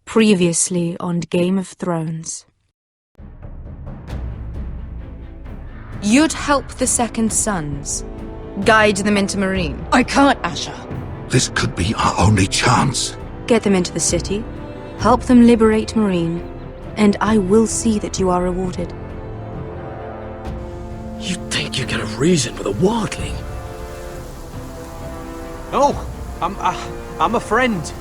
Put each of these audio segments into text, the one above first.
Previously on Game of Thrones. You'd help the Second Sons. Guide them into Marine. I can't, Asher. This could be our only chance. Get them into the city. Help them liberate Marine. And I will see that you are rewarded. You think you can have reason with a wardling? Oh, I'm a friend.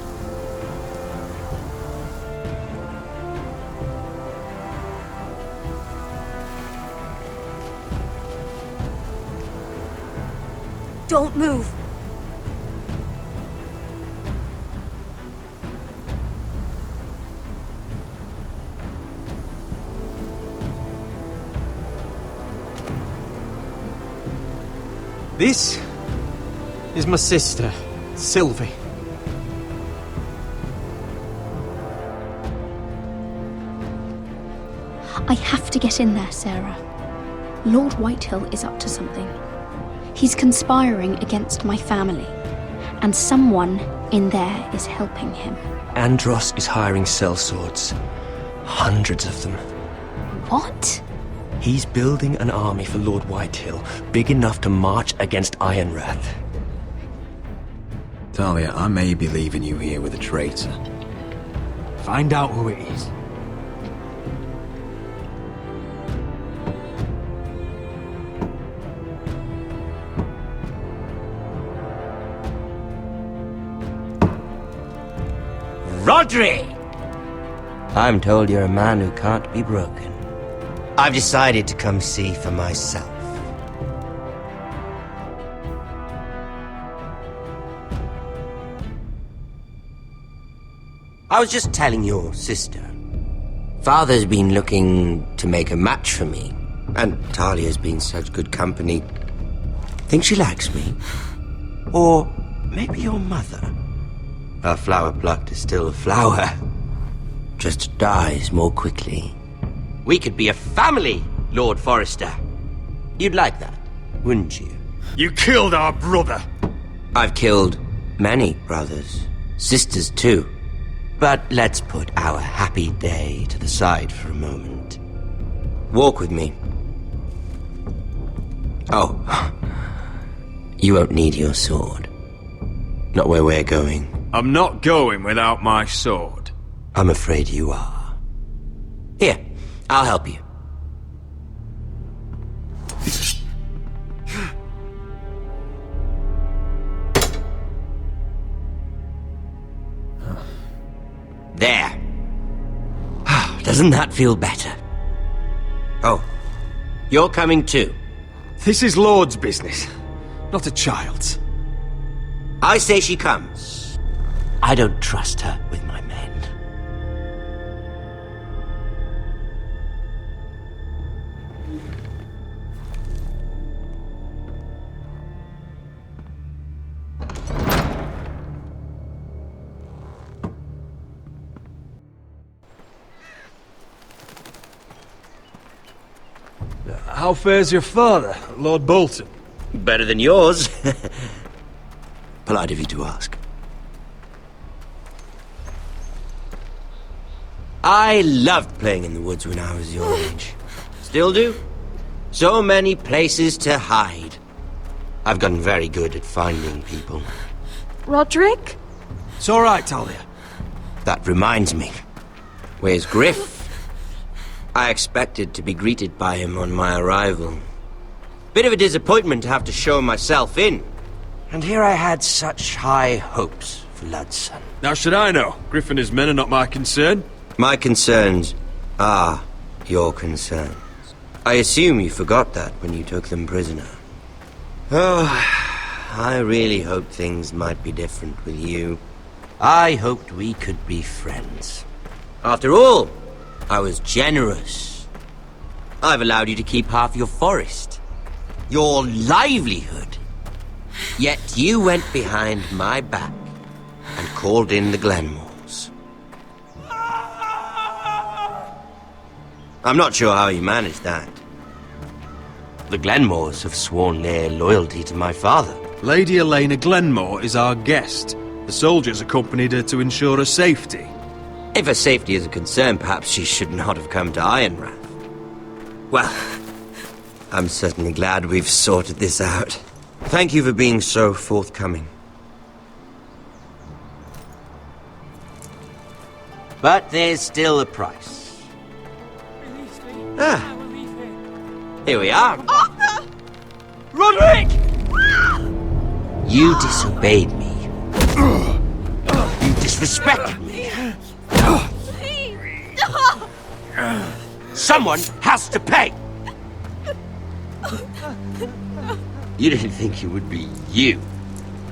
Don't move. This is my sister, Sylvie. I have to get in there, Sarah. Lord Whitehill is up to something. He's conspiring against my family, and someone in there is helping him. Andros is hiring sellswords. Hundreds of them. What? He's building an army for Lord Whitehill, big enough to march against Ironrath. Talia, I may be leaving you here with a traitor. Find out who it is. Rodri! I'm told you're a man who can't be broken. I've decided to come see for myself. I was just telling your sister. Father's been looking to make a match for me, and Talia's been such good company. Think she likes me? Or maybe your mother? A flower plucked is still a flower. Just dies more quickly. We could be a family, Lord Forrester. You'd like that, wouldn't you? You killed our brother! I've killed many brothers. Sisters, too. But let's put our happy day to the side for a moment. Walk with me. Oh. You won't need your sword. Not where we're going. I'm not going without my sword. I'm afraid you are. Here, I'll help you. There. Doesn't that feel better? Oh, you're coming too. This is Lord's business, not a child's. I say she comes. I don't trust her with my men. How fares your father, Lord Bolton? Better than yours. Polite of you to ask. I loved playing in the woods when I was your age. Still do. So many places to hide. I've gotten very good at finding people. Roderick? It's all right, Talia. That reminds me. Where's Griff? I expected to be greeted by him on my arrival. Bit of a disappointment to have to show myself in. And here I had such high hopes for Ludson. Now should I know? Griff and his men are not my concern. My concerns are your concerns. I assume you forgot that when you took them prisoner. Oh, I really hoped things might be different with you. I hoped we could be friends. After all, I was generous. I've allowed you to keep half your forest, your livelihood. Yet you went behind my back and called in the Glenmores. I'm not sure how you managed that. The Glenmores have sworn their loyalty to my father. Lady Elena Glenmore is our guest. The soldiers accompanied her to ensure her safety. If her safety is a concern, perhaps she should not have come to Ironrath. Well, I'm certainly glad we've sorted this out. Thank you for being so forthcoming. But there's still a price. Ah, here we are. Arthur! Roderick! You disobeyed me. You disrespected me. Please! Someone has to pay! You didn't think it would be you,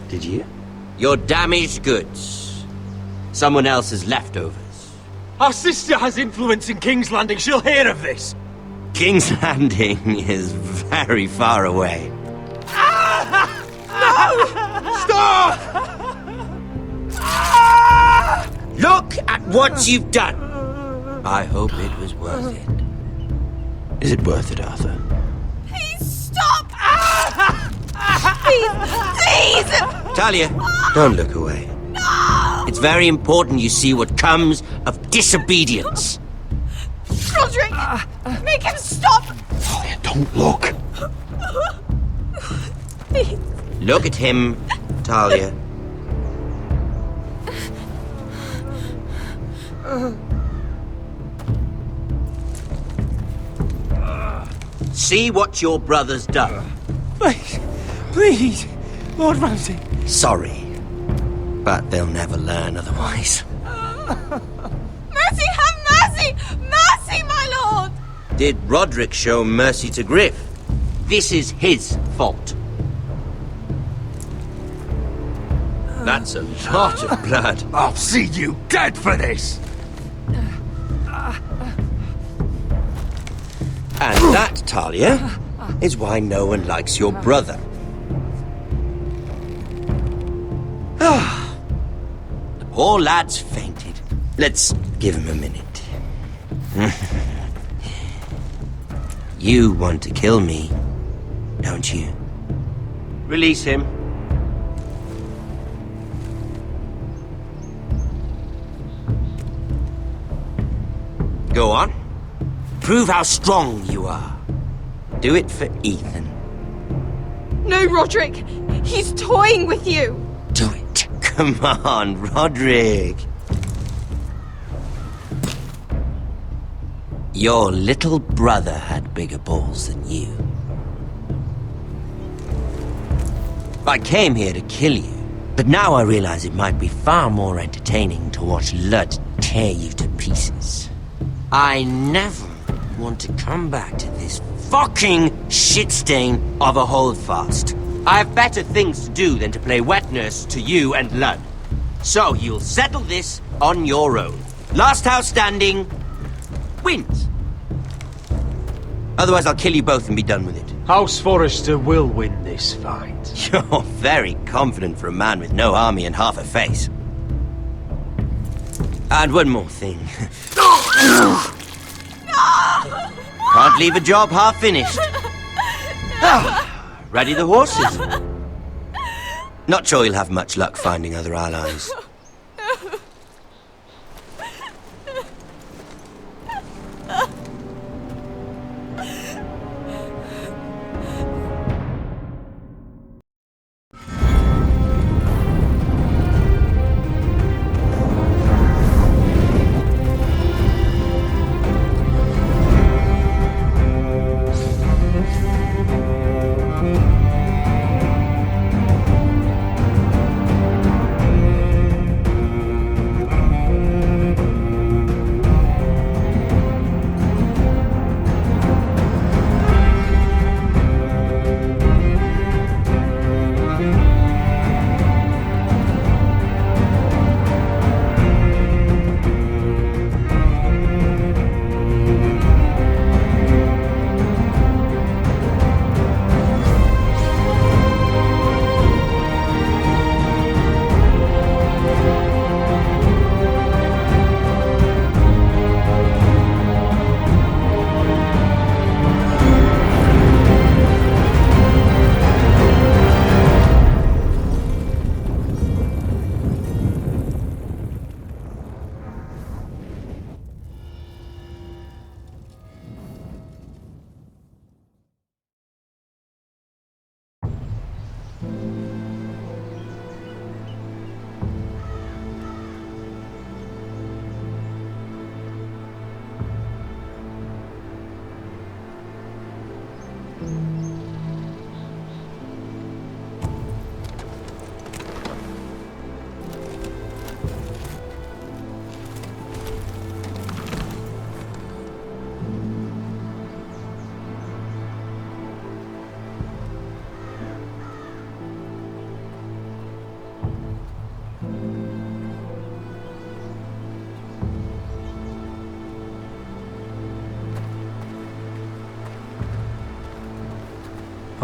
did you? Your damaged goods. Someone else's leftovers. Our sister has influence in King's Landing. She'll hear of this. King's Landing is very far away. Stop! Look at what you've done! I hope it was worth it. Is it worth it, Arthur? Please stop! Please! Please! Talia, don't look away. No! It's very important you see what comes of disobedience. Roderick! Make him stop! Talia, don't look. Please. Look at him, Talia. See what your brother's done. Please, please, Lord Ramsay. Sorry, but they'll never learn otherwise. Mercy, have mercy! Mercy, my lord! Did Roderick show mercy to Griff? This is his fault. That's a lot of blood. I'll see you dead for this! And that, Talia, is why no one likes your brother. The poor lad's fainted. Let's give him a minute. You want to kill me, don't you? Release him. Go on. Prove how strong you are. Do it for Ethan. No, Roderick! He's toying with you! Do it. Come on, Roderick. Your little brother had bigger balls than you. I came here to kill you, but now I realize it might be far more entertaining to watch Lud tear you to pieces. I never want to come back to this fucking shit stain of a holdfast. I have better things to do than to play wet nurse to you and Lud. So you'll settle this on your own. Last house standing wins. Otherwise I'll kill you both and be done with it. House Forrester will win this fight. You're very confident for a man with no army and half a face. And one more thing. Can't leave a job half finished. Ready the horses? Not sure you'll have much luck finding other allies.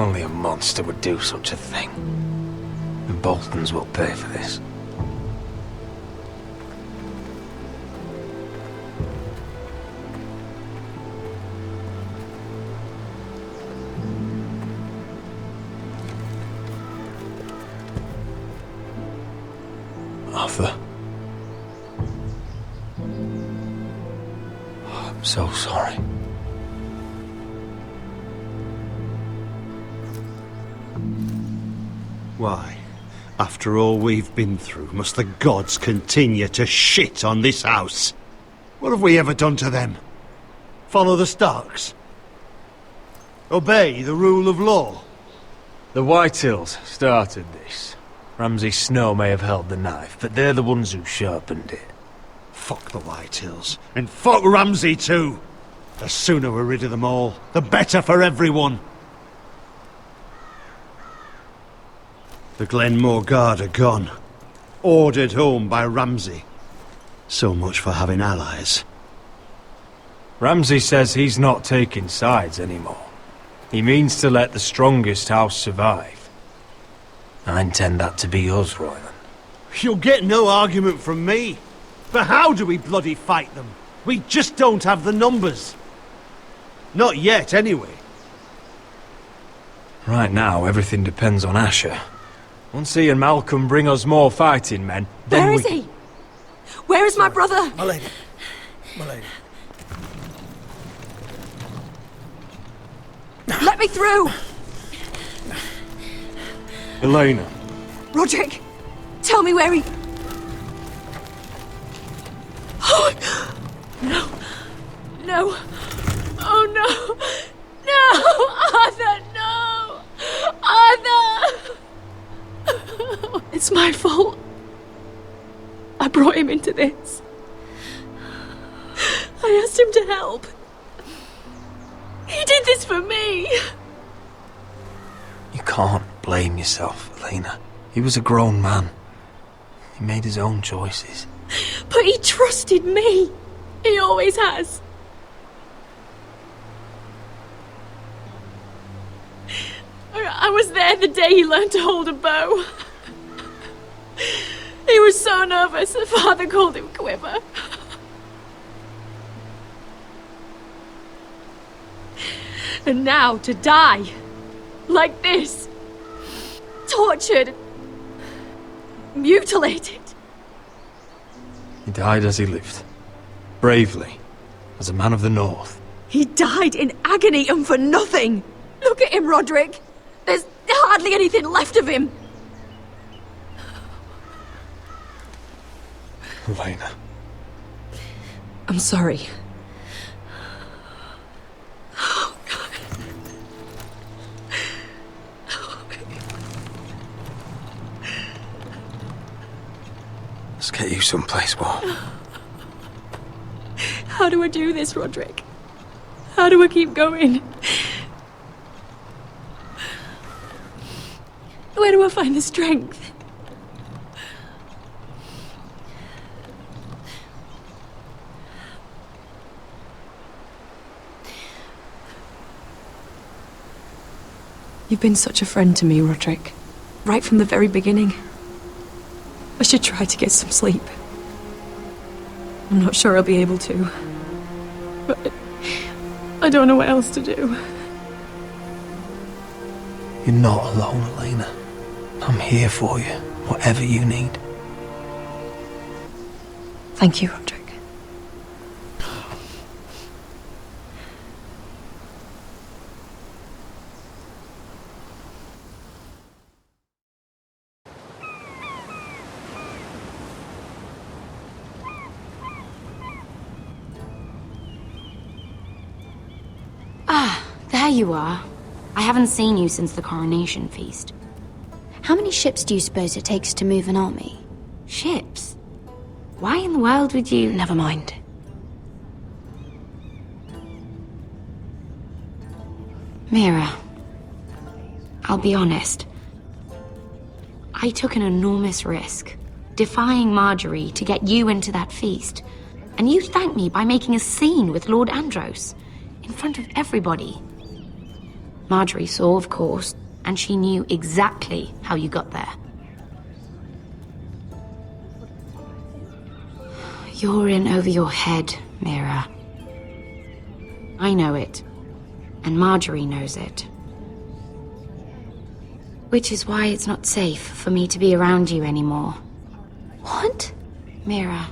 Only a monster would do such a thing. The Boltons will pay for this. Arthur. I'm so sorry. Why, after all we've been through, must the gods continue to shit on this house? What have we ever done to them? Follow the Starks? Obey the rule of law? The Whitehills started this. Ramsay Snow may have held the knife, but they're the ones who sharpened it. Fuck the Whitehills. And fuck Ramsay too! The sooner we're rid of them all, the better for everyone. The Glenmore Guard are gone. Ordered home by Ramsay. So much for having allies. Ramsay says he's not taking sides anymore. He means to let the strongest house survive. I intend that to be us, Royland. You'll get no argument from me. But how do we bloody fight them? We just don't have the numbers. Not yet, anyway. Right now, everything depends on Asher. Once he and Malcolm bring us more fighting men, then Where is he? Where is my brother? My lady. My lady. Let me through! Elena. Roderick, tell me where he... Oh, no. No. Oh, no. No! Arthur, no! Arthur! It's my fault. I brought him into this. I asked him to help. He did this for me. You can't blame yourself, Elena. He was a grown man. He made his own choices. But he trusted me. He always has. I was there the day he learned to hold a bow. He was so nervous, the father called him Quiver. And now to die. Like this. Tortured. Mutilated. He died as he lived. Bravely. As a man of the North. He died in agony and for nothing. Look at him, Roderick. There's hardly anything left of him. Elena. I'm sorry. Let's get you someplace warm. How do I do this, Roderick? How do I keep going? Where do I find the strength? You've been such a friend to me, Roderick. Right from the very beginning. I should try to get some sleep. I'm not sure I'll be able to. But I don't know what else to do. You're not alone, Elena. I'm here for you, whatever you need. Thank you, Roderick. There you are. I haven't seen you since the coronation feast. How many ships do you suppose it takes to move an army? Ships? Why in the world would you... Never mind. Mira, I'll be honest. I took an enormous risk, defying Marjorie to get you into that feast. And you thanked me by making a scene with Lord Andros, in front of everybody. Marjorie saw, of course, and she knew exactly how you got there. You're in over your head, Mira. I know it, and Marjorie knows it. Which is why it's not safe for me to be around you anymore. What? Mira,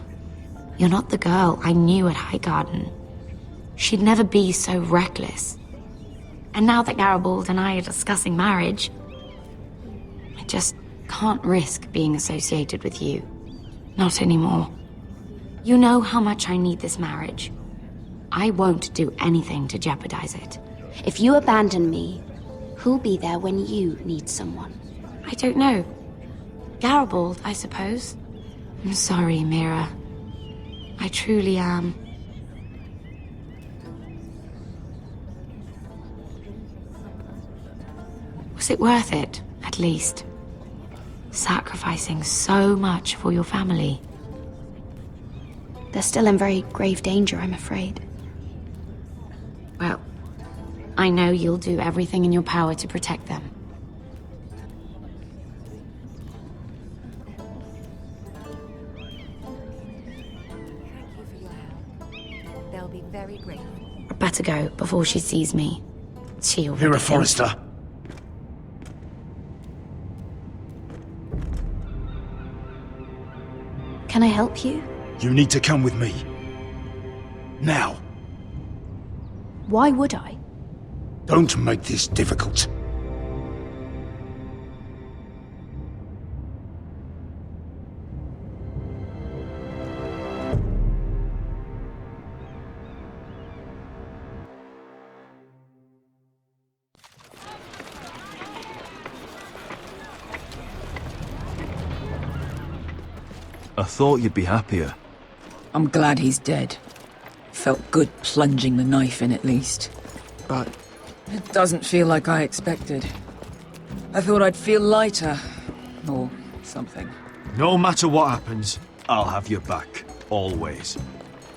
you're not the girl I knew at Highgarden. She'd never be so reckless. And now that Garibald and I are discussing marriage, I just can't risk being associated with you. Not anymore. You know how much I need this marriage. I won't do anything to jeopardize it. If you abandon me, who'll be there when you need someone? I don't know. Garibald, I suppose. I'm sorry, Mira. I truly am. Was it worth it, at least? Sacrificing so much for your family. They're still in very grave danger, I'm afraid. Well, I know you'll do everything in your power to protect them. They'll be very grateful. I'd better go before she sees me. She already Mira thinks- Forrester. Can I help you? You need to come with me. Now. Why would I? Don't make this difficult. I thought you'd be happier. I'm glad he's dead. Felt good plunging the knife in at least. But it doesn't feel like I expected. I thought I'd feel lighter. Or something. No matter what happens, I'll have your back. Always.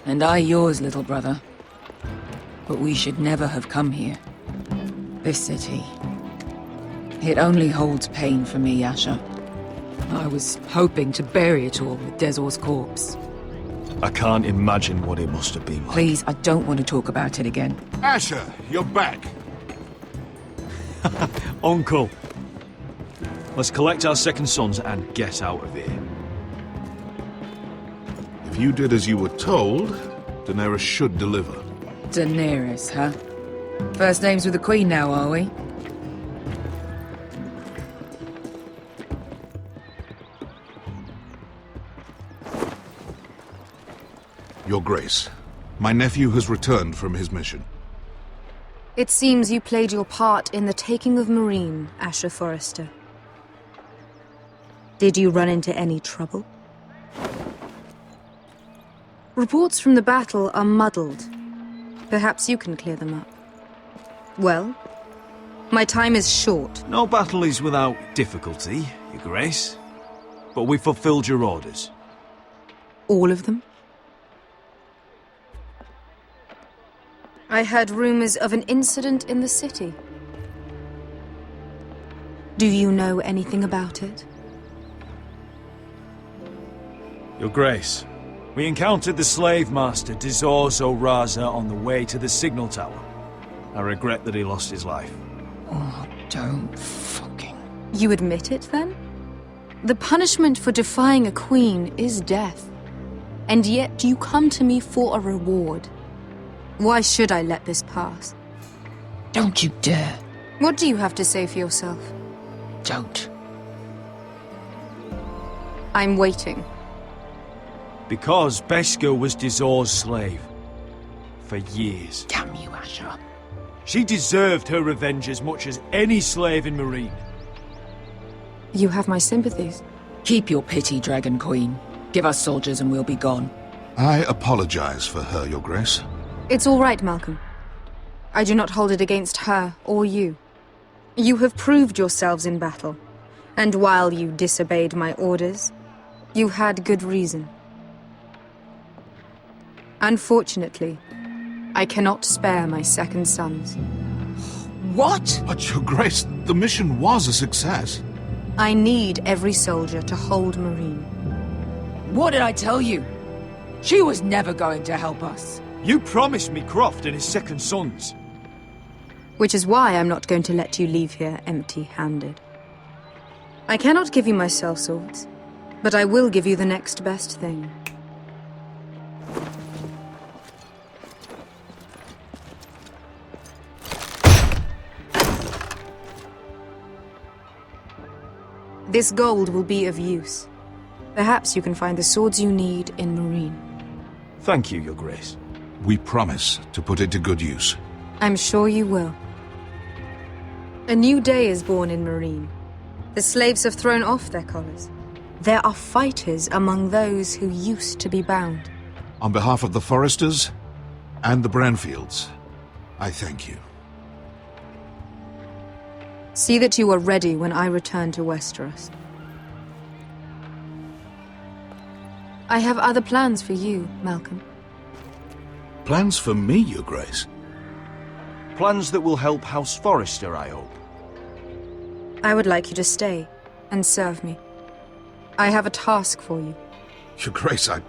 And I yours, little brother. But we should never have come here. This city. It only holds pain for me, Asher. I was hoping to bury it all with Dezor's corpse. I can't imagine what it must have been like. Please, I don't want to talk about it again. Asher, you're back. Uncle. Let's collect our second sons and get out of here. If you did as you were told, Daenerys should deliver. Daenerys, huh? First names with the Queen now, are we? Your Grace, my nephew has returned from his mission. It seems you played your part in the taking of Marine, Asher Forrester. Did you run into any trouble? Reports from the battle are muddled. Perhaps you can clear them up. Well, my time is short. No battle is without difficulty, Your Grace. But we fulfilled your orders. All of them? I heard rumors of an incident in the city. Do you know anything about it? Your Grace, we encountered the slave master Dizor Zoraza on the way to the signal tower. I regret that he lost his life. Oh, don't fucking... You admit it, then? The punishment for defying a queen is death. And yet you come to me for a reward. Why should I let this pass? Don't you dare. What do you have to say for yourself? Don't. I'm waiting. Because Beskha was Dizor's slave. For years. Damn you, Asher. She deserved her revenge as much as any slave in Marine. You have my sympathies. Keep your pity, Dragon Queen. Give us soldiers and we'll be gone. I apologize for her, Your Grace. It's all right, Malcolm. I do not hold it against her or you. You have proved yourselves in battle. And while you disobeyed my orders, you had good reason. Unfortunately, I cannot spare my second sons. What? But, Your Grace, the mission was a success. I need every soldier to hold Marine. What did I tell you? She was never going to help us. You promised me Croft and his second sons. Which is why I'm not going to let you leave here empty-handed. I cannot give you my sellswords, but I will give you the next best thing. This gold will be of use. Perhaps you can find the swords you need in Marine. Thank you, Your Grace. We promise to put it to good use. I'm sure you will. A new day is born in Marine. The slaves have thrown off their collars. There are fighters among those who used to be bound. On behalf of the Foresters and the Branfields, I thank you. See that you are ready when I return to Westeros. I have other plans for you, Malcolm. Plans for me, Your Grace? Plans that will help House Forrester, I hope. I would like you to stay and serve me. I have a task for you. Your Grace, I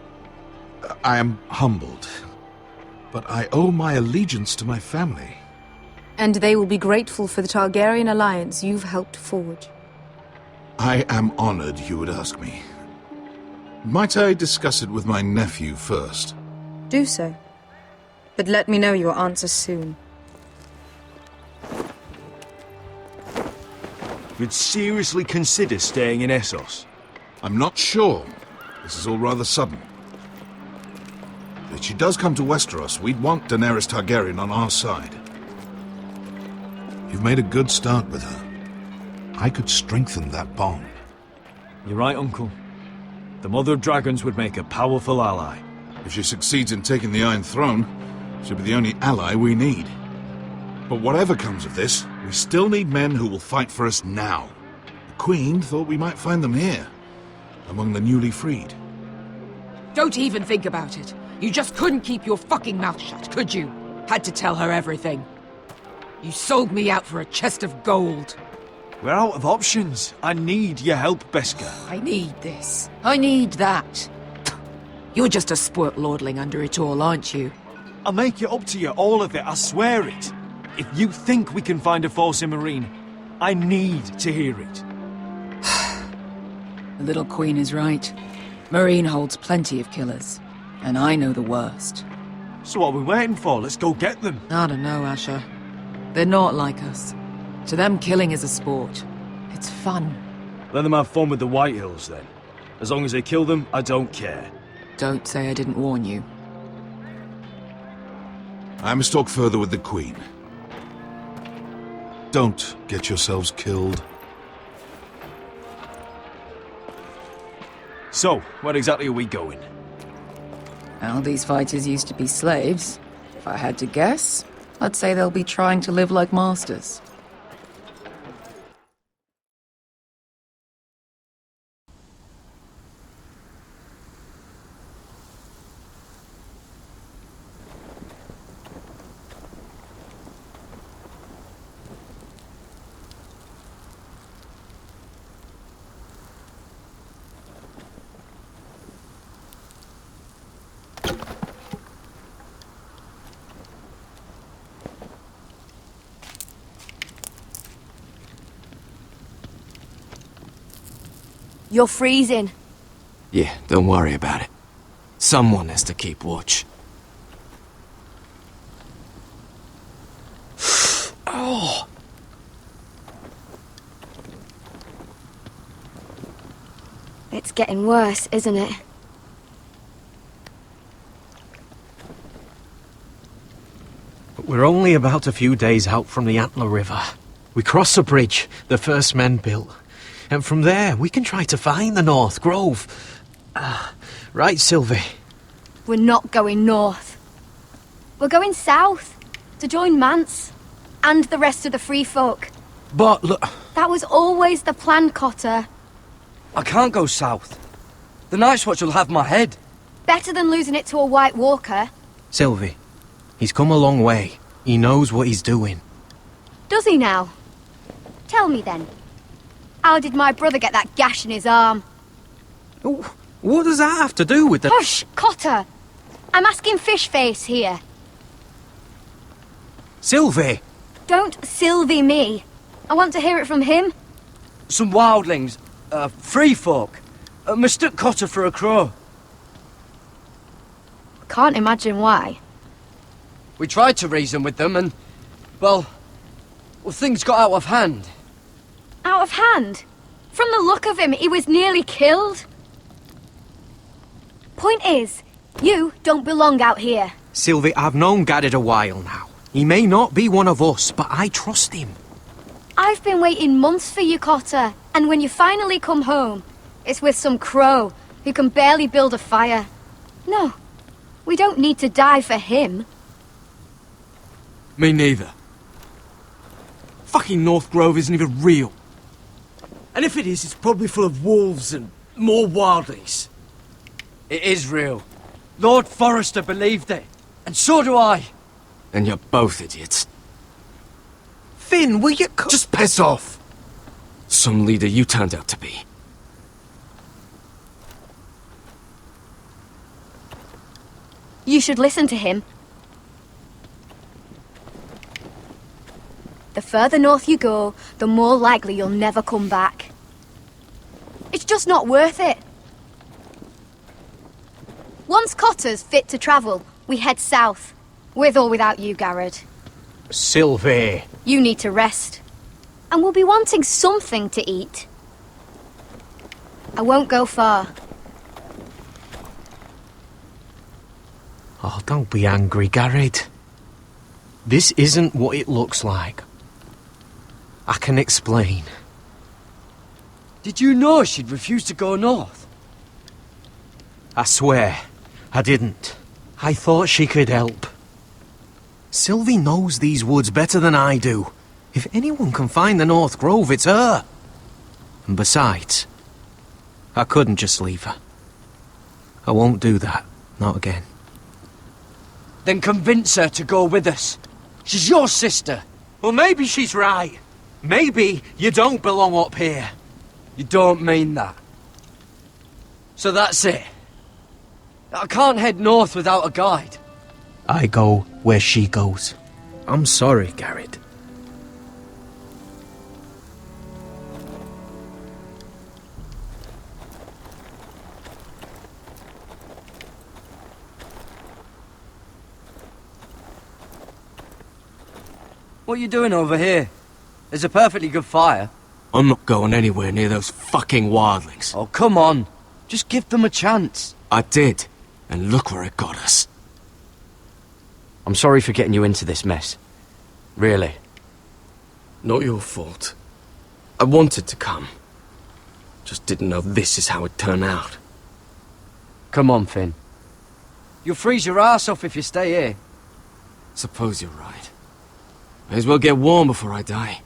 am humbled. But I owe my allegiance to my family. And they will be grateful for the Targaryen alliance you've helped forge. I am honored you would ask me. Might I discuss it with my nephew first? Do so. But let me know your answer soon. You'd seriously consider staying in Essos? I'm not sure. This is all rather sudden. If she does come to Westeros, we'd want Daenerys Targaryen on our side. You've made a good start with her. I could strengthen that bond. You're right, Uncle. The Mother of Dragons would make a powerful ally. If she succeeds in taking the Iron Throne, she'll be the only ally we need. But whatever comes of this, we still need men who will fight for us now. The Queen thought we might find them here, among the newly freed. Don't even think about it. You just couldn't keep your fucking mouth shut, could you? Had to tell her everything. You sold me out for a chest of gold. We're out of options. I need your help, Beskar. I need this. I need that. You're just a spoilt lordling under it all, aren't you? I'll make it up to you, all of it, I swear it. If you think we can find a force in Marine, I need to hear it. The little queen is right. Marine holds plenty of killers, and I know the worst. So what are we waiting for? Let's go get them. I don't know, Asher. They're not like us. To them, killing is a sport. It's fun. Let them have fun with the Whitehills, then. As long as they kill them, I don't care. Don't say I didn't warn you. I must talk further with the Queen. Don't get yourselves killed. So, where exactly are we going? Well, these fighters used to be slaves. If I had to guess, I'd say they'll be trying to live like masters. You're freezing. Yeah, don't worry about it. Someone has to keep watch. Oh! It's getting worse, isn't it? We're only about a few days out from the Antler River. We cross the bridge the first men built. And from there, we can try to find the North Grove. Right, Sylvie? We're not going north. We're going south, to join Mance, and the rest of the Free Folk. But look... That was always the plan, Cotter. I can't go south. The Night's Watch will have my head. Better than losing it to a White Walker. Sylvie, he's come a long way. He knows what he's doing. Does he now? Tell me then. How did my brother get that gash in his arm? What does that have to do with the... Hush, Cotter! I'm asking Fishface here. Sylvie! Don't Sylvie me. I want to hear it from him. Some wildlings, free folk, mistook Cotter for a crow. Can't imagine why. We tried to reason with them and, well, things got out of hand. Out of hand? From the look of him, he was nearly killed. Point is, you don't belong out here. Sylvie, I've known Garrett a while now. He may not be one of us, but I trust him. I've been waiting months for you, Cotter, and when you finally come home, it's with some crow who can barely build a fire. No, we don't need to die for him. Me neither. Fucking North Grove isn't even real. And if it is, it's probably full of wolves and more wildlings. It is real. Lord Forrester believed it, and so do I. And you're both idiots. Finn, will you... Just piss off! Some leader you turned out to be. You should listen to him. The further north you go, the more likely you'll never come back. It's just not worth it. Once Cotter's fit to travel, we head south. With or without you, Garrett. Sylvie. You need to rest. And we'll be wanting something to eat. I won't go far. Oh, don't be angry, Garrett. This isn't what it looks like. I can explain. Did you know she'd refused to go north? I swear, I didn't. I thought she could help. Sylvie knows these woods better than I do. If anyone can find the North Grove, it's her. And besides, I couldn't just leave her. I won't do that. Not again. Then convince her to go with us. She's your sister. Well, maybe she's right. Maybe you don't belong up here. You don't mean that. So that's it. I can't head north without a guide. I go where she goes. I'm sorry, Garrett. What are you doing over here? There's a perfectly good fire. I'm not going anywhere near those fucking wildlings. Oh, come on. Just give them a chance. I did, and look where it got us. I'm sorry for getting you into this mess. Really. Not your fault. I wanted to come. Just didn't know this is how it'd turn out. Come on, Finn. You'll freeze your ass off if you stay here. Suppose you're right. May as well get warm before I die.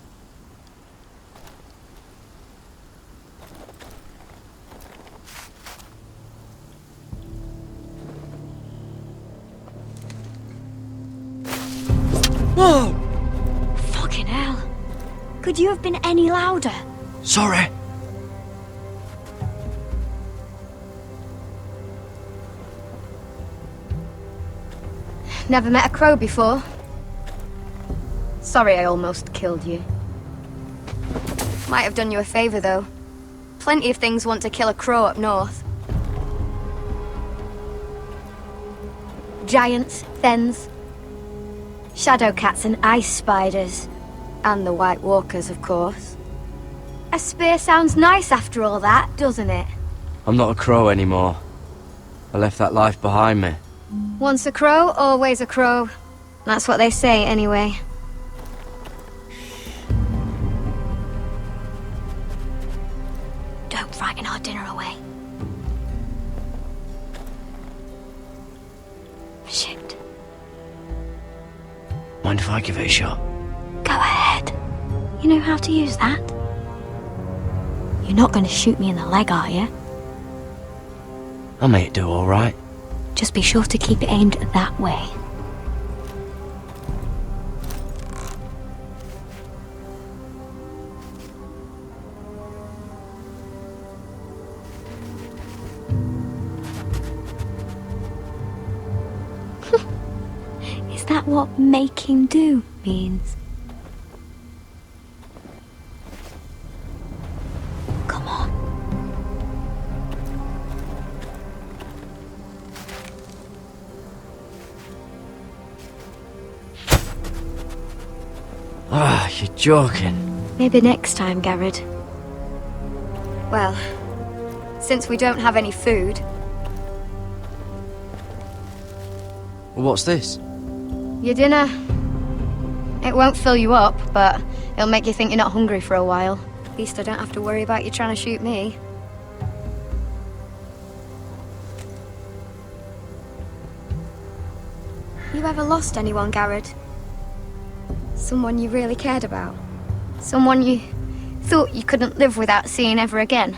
Whoa! Fucking hell. Could you have been any louder? Sorry. Never met a crow before. Sorry I almost killed you. Might have done you a favour, though. Plenty of things want to kill a crow up north. Giants, thens, shadow cats and ice spiders. And the White Walkers, of course. A spear sounds nice after all that, doesn't it? I'm not a crow anymore. I left that life behind me. Once a crow, always a crow. That's what they say, anyway. Don't frighten our dinner away. Shit. Mind if I give it a shot? Go ahead. You know how to use that? You're not going to shoot me in the leg, are you? I may do all right. Just be sure to keep it aimed that way. what make him do means? Come on. Ah, you're joking. Maybe next time, Garrett. Well, since we don't have any food, What's this? your dinner. It won't fill you up, but it'll make you think you're not hungry for a while. At least I don't have to worry about you trying to shoot me. You ever lost anyone, Garrett? Someone you really cared about? Someone you thought you couldn't live without seeing ever again?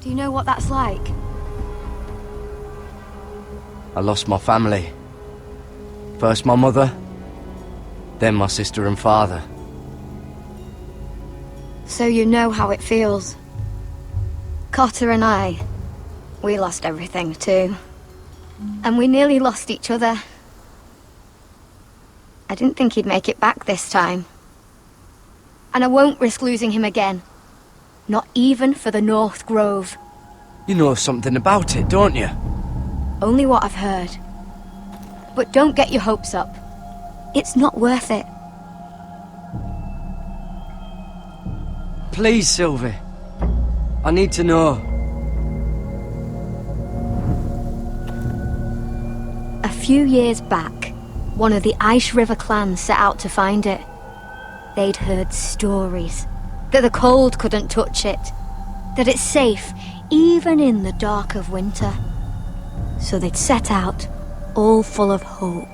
Do you know what that's like? I lost my family. First my mother, then my sister and father. So you know how it feels. Cotter and I, we lost everything too. And we nearly lost each other. I didn't think he'd make it back this time. And I won't risk losing him again. Not even for the North Grove. You know something about it, don't you? Only what I've heard. But don't get your hopes up. It's not worth it. Please, Sylvie. I need to know. A few years back, one of the Ice River clans set out to find it. They'd heard stories that the cold couldn't touch it, that it's safe even in the dark of winter. So they'd set out, all full of hope,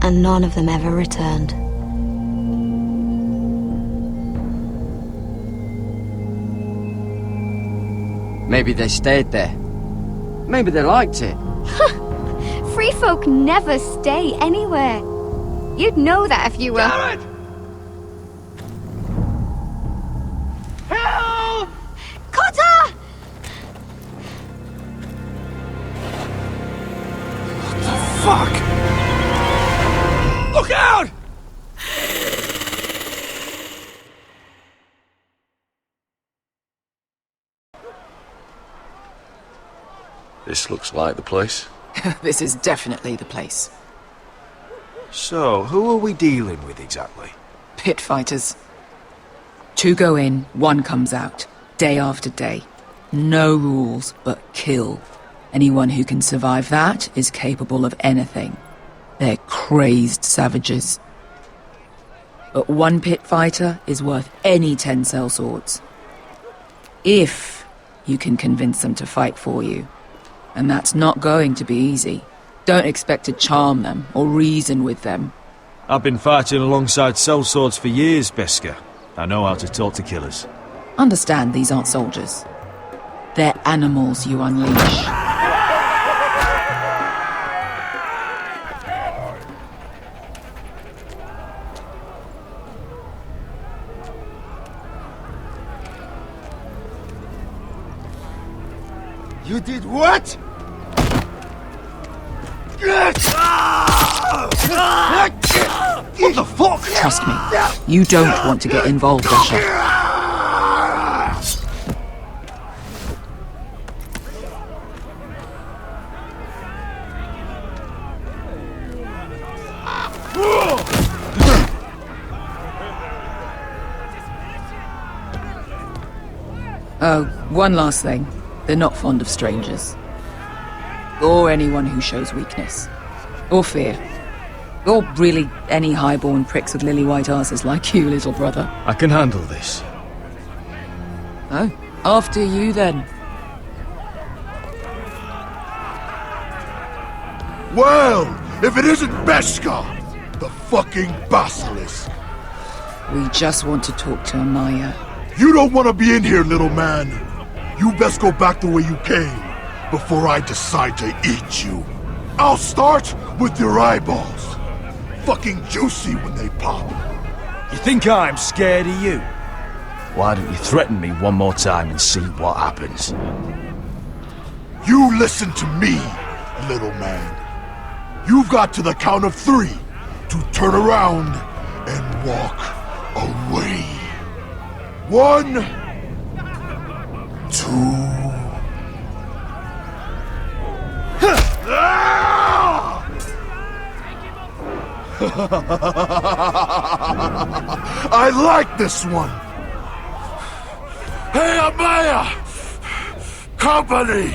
and none of them ever returned. Maybe they stayed there. Maybe they liked it. Free folk never stay anywhere. You'd know that if you were... Garrett! Help! Cotter! Fuck! Look out! This looks like the place. This is definitely the place. So, who are we dealing with exactly? Pit fighters. 2 go in, 1 comes out. Day after day. No rules, but kill. Anyone who can survive that is capable of anything. They're crazed savages. But 1 pit fighter is worth any 10 sellswords. If you can convince them to fight for you. And that's not going to be easy. Don't expect to charm them or reason with them. I've been fighting alongside sellswords for years, Beska. I know how to talk to killers. Understand these aren't soldiers. They're animals you unleash. You did what? What the fuck? Trust me, you don't want to get involved, Asher. Oh, one last thing. They're not fond of strangers. Or anyone who shows weakness. Or fear. Or really any highborn pricks with lily-white asses like you, little brother. I can handle this. Oh, after you then. Well, if it isn't Beska, the fucking basilisk. We just want to talk to Amaya. You don't want to be in here, little man. You best go back the way you came, before I decide to eat you. I'll start with your eyeballs. Fucking juicy when they pop. You think I'm scared of you? Why don't you threaten me one more time and see what happens? You listen to me, little man. You've got to the count of 3 to turn around and walk away. 1, 2. I like this one. Hey, Amaya! Company!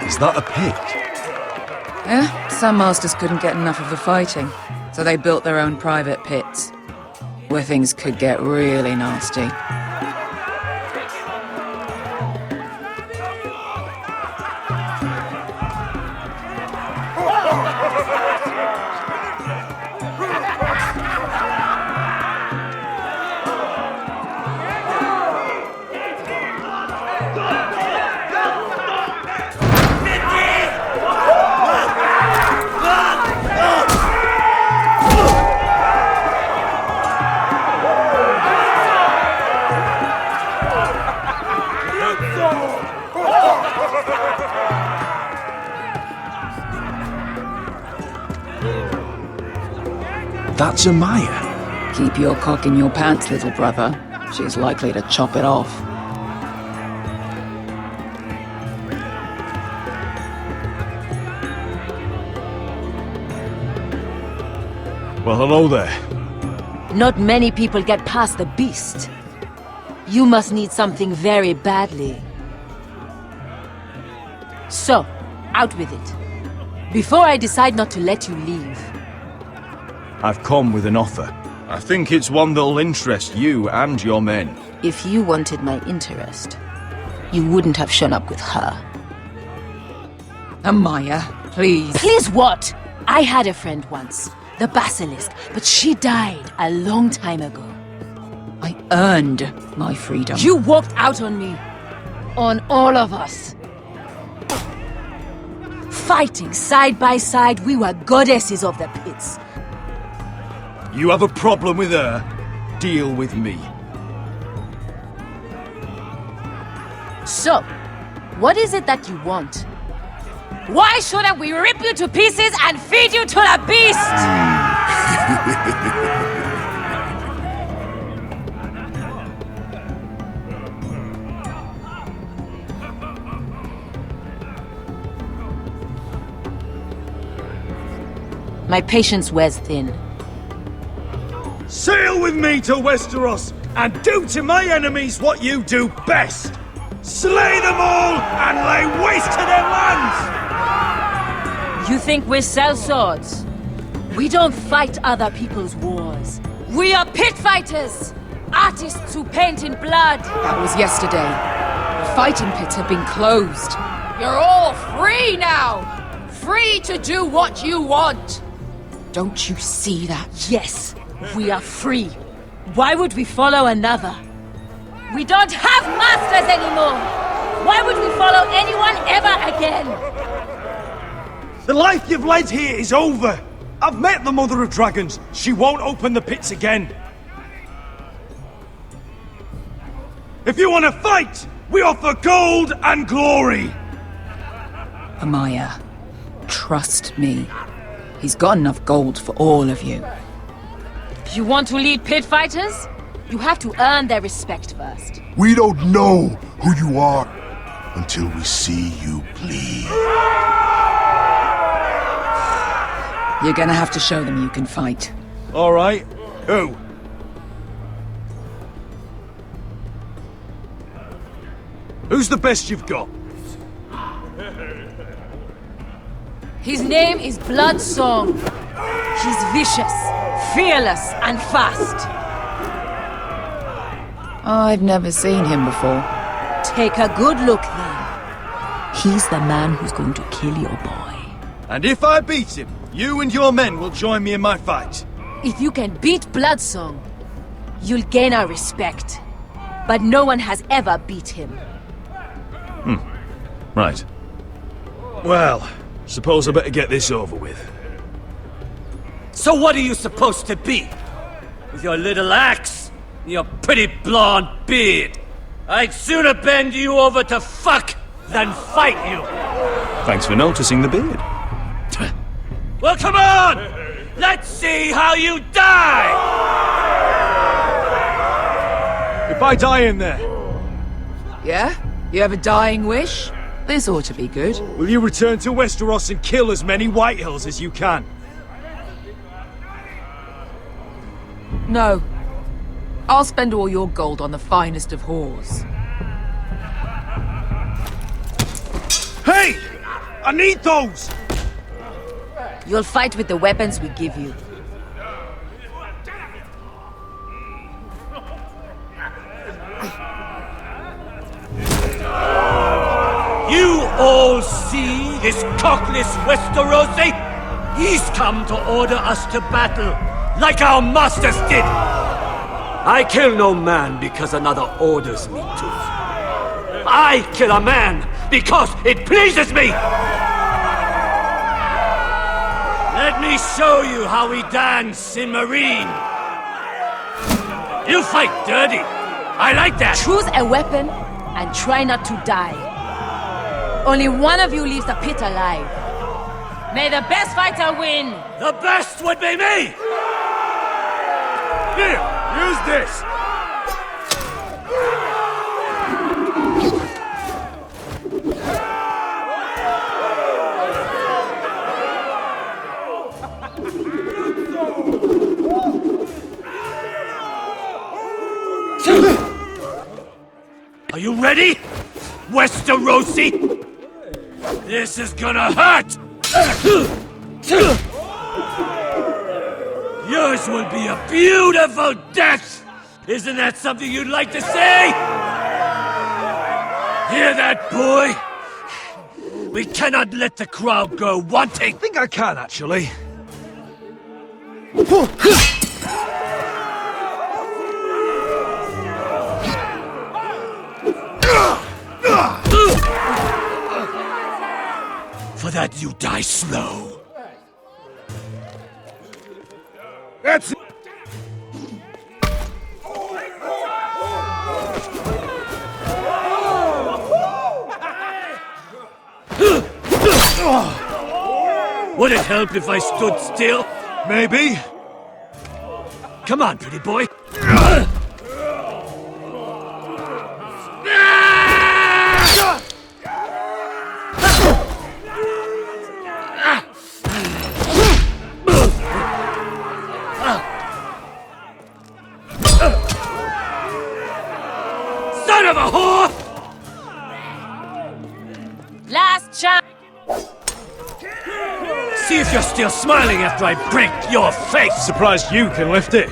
Is that a pit? Yeah, some masters couldn't get enough of the fighting, so they built their own private pits, where things could get really nasty. That's Amaya. Keep your cock in your pants, little brother. She's likely to chop it off. Well, hello there. Not many people get past the beast. You must need something very badly. So, out with it. Before I decide not to let you leave. I've come with an offer. I think it's one that'll interest you and your men. If you wanted my interest, you wouldn't have shown up with her. Amaya, please. Please what? I had a friend once, the Basilisk, but she died a long time ago. I earned my freedom. You walked out on me. On all of us. Fighting side by side, we were goddesses of the pits. You have a problem with her? Deal with me. So, what is it that you want? Why shouldn't we rip you to pieces and feed you to the beast? My patience wears thin. Sail with me to Westeros and do to my enemies what you do best. Slay them all and lay waste to their lands! You think we sell swords? We don't fight other people's wars. We are pit fighters! Artists who paint in blood! That was yesterday. The fighting pits have been closed. You're all free now! Free to do what you want! Don't you see that? Yes, we are free. Why would we follow another? We don't have masters anymore! Why would we follow anyone ever again? The life you've led here is over. I've met the Mother of Dragons. She won't open the pits again. If you want to fight, we offer gold and glory. Amaya, trust me. He's got enough gold for all of you. You want to lead pit fighters? You have to earn their respect first. We don't know who you are until we see you bleed. You're gonna have to show them you can fight. All right. Who? Who's the best you've got? His name is Bloodsong. He's vicious, fearless, and fast. I've never seen him before. Take a good look then. He's the man who's going to kill your boy. And if I beat him, you and your men will join me in my fight. If you can beat Bloodsong, you'll gain our respect. But no one has ever beat him. Right. Well, suppose I better get this over with. So what are you supposed to be? With your little axe and your pretty blonde beard? I'd sooner bend you over to fuck than fight you. Thanks for noticing the beard. Well, come on! Let's see how you die! If I die in there, Yeah? You have a dying wish? This ought to be good. will you return to Westeros and kill as many Whitehills as you can? No. I'll spend all your gold on the finest of whores. Hey! I need those! You'll fight with the weapons we give you. You all see this cockless Westerosi? He's come to order us to battle, like our masters did! I kill no man because another orders me to. I kill a man because it pleases me! Let me show you how we dance in Marine. You fight dirty. I like that. Choose a weapon and try not to die. Only one of you leaves the pit alive. May the best fighter win! The best would be me! Here, use this! Are you ready, Westerosi? This is gonna hurt! Yours will be a beautiful death! Isn't that something you'd like to say? Hear that, boy? We cannot let the crowd go wanting! I think I can, actually. For that you die slow. That's it! Would it help if I stood still? Maybe. Come on, pretty boy. Son of a whore! Last chance! See if you're still smiling after I break your face! Surprised you can lift it.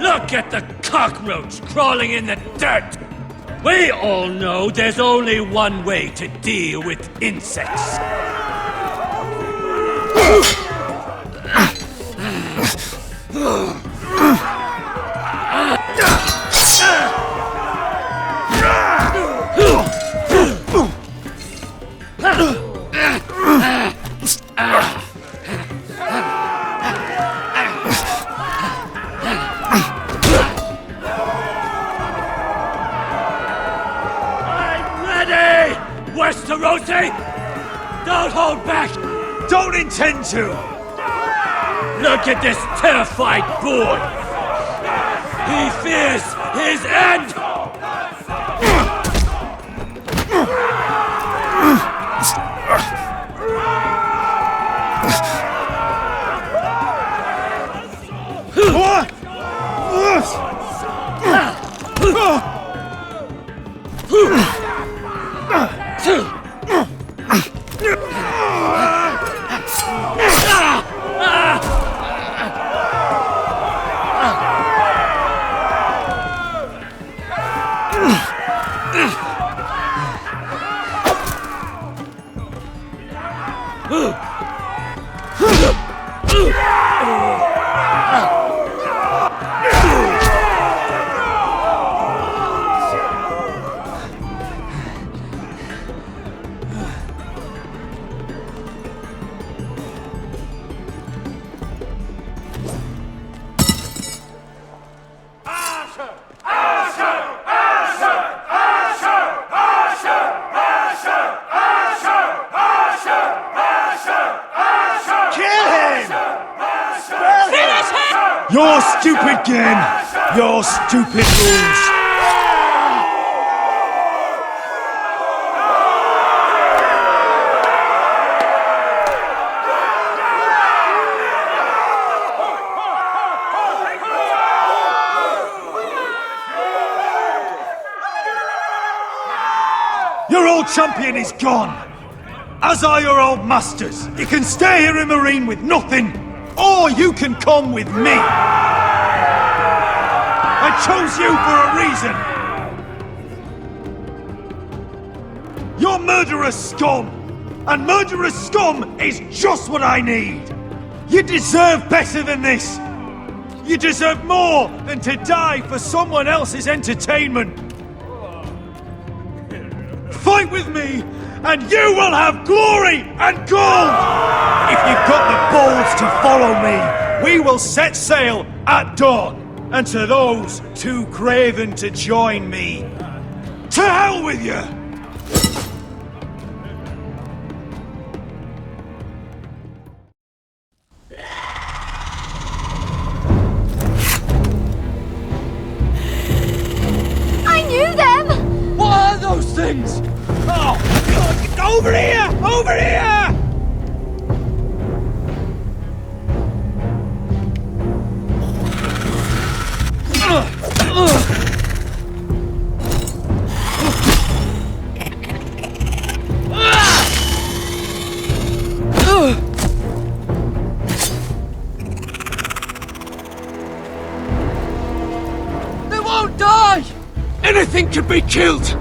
Look at the cockroach crawling in the dirt! We all know there's only one way to deal with insects. Westerosi! Don't hold back! Don't intend to! Look at this terrified boy! He fears his end! Your stupid game! Your stupid rules! Your old champion is gone! As are your old masters. You can stay here in Marine with nothing, or you can come with me! I chose you for a reason! You're murderous scum! And murderous scum is just what I need! You deserve better than this! You deserve more than to die for someone else's entertainment! Fight with me, and you will have glory and gold! If you've got the balls to follow me, we will set sail at dawn. And to those too craven to join me, to hell with you! I knew them! What are those things? Oh, God, over here! Over here! They won't die! Anything can be killed!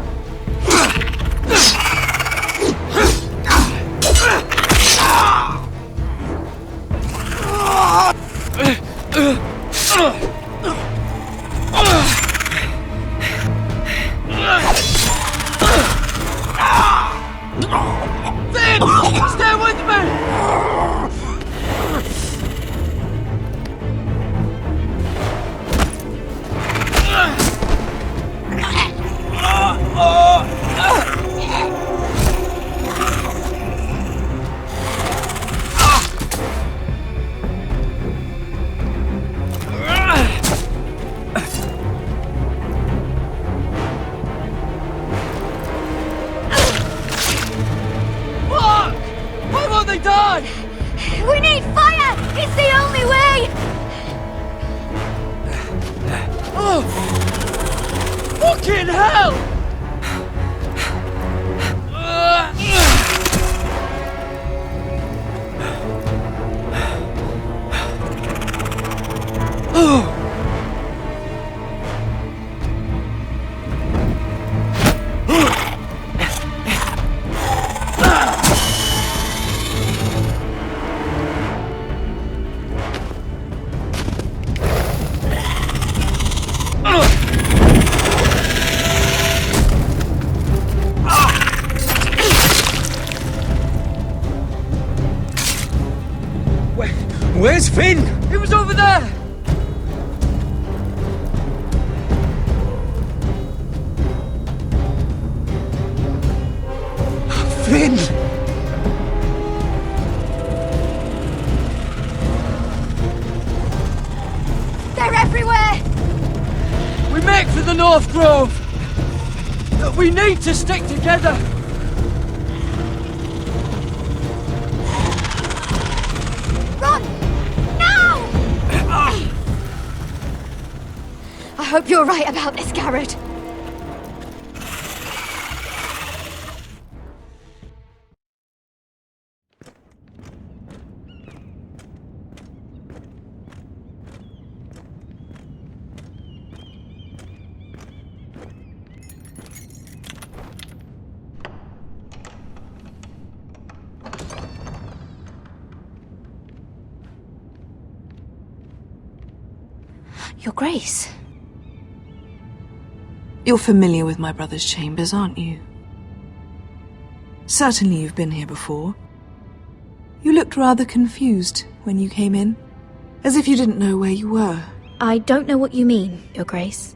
Finn! Stay with me! Fuck! Why won't they die? We need fire! It's the only way! Oh! Fucking hell! Oh! Where's Finn? He was over there! Finn! They're everywhere! We make for the North Grove! We need to stick together! Run! Now! I hope you're right about this, Garrett. Your Grace. You're familiar with my brother's chambers, aren't you? Certainly you've been here before. You looked rather confused when you came in, as if you didn't know where you were. I don't know what you mean, Your Grace.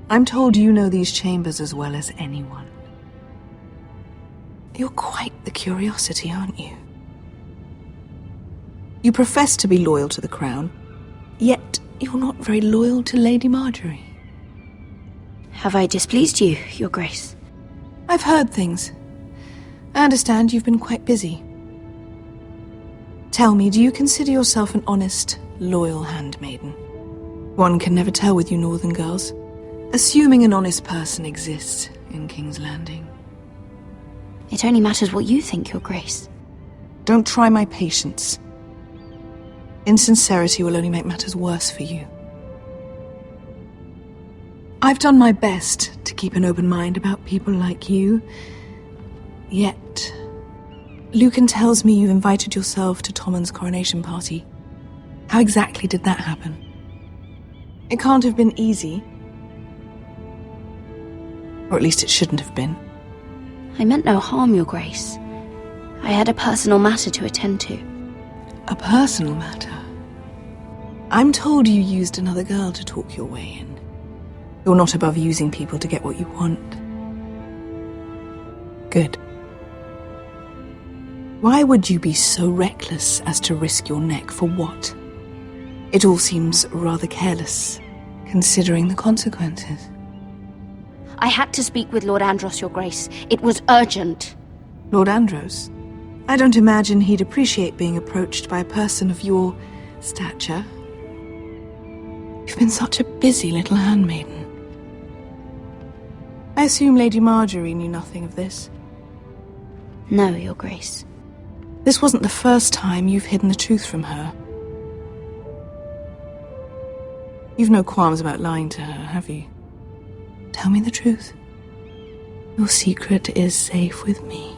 I'm told you know these chambers as well as anyone. You're quite the curiosity, aren't you? You profess to be loyal to the crown, yet you're not very loyal to Lady Marjorie. Have I displeased you, Your Grace? I've heard things. I understand you've been quite busy. Tell me, do you consider yourself an honest, loyal handmaiden? One can never tell with you northern girls. Assuming an honest person exists in King's Landing. It only matters what you think, Your Grace. Don't try my patience. Insincerity will only make matters worse for you. I've done my best to keep an open mind about people like you. Yet, Lucan tells me you invited yourself to Tommen's coronation party. How exactly did that happen? It can't have been easy. Or at least it shouldn't have been. I meant no harm, Your Grace. I had a personal matter to attend to. A personal matter? I'm told you used another girl to talk your way in. You're not above using people to get what you want. Good. Why would you be so reckless as to risk your neck for what? It all seems rather careless, considering the consequences. I had to speak with Lord Andros, Your Grace. It was urgent. Lord Andros? I don't imagine he'd appreciate being approached by a person of your stature. You've been such a busy little handmaiden. I assume Lady Marjorie knew nothing of this. No, Your Grace. This wasn't the first time you've hidden the truth from her. You've no qualms about lying to her, have you? Tell me the truth. Your secret is safe with me.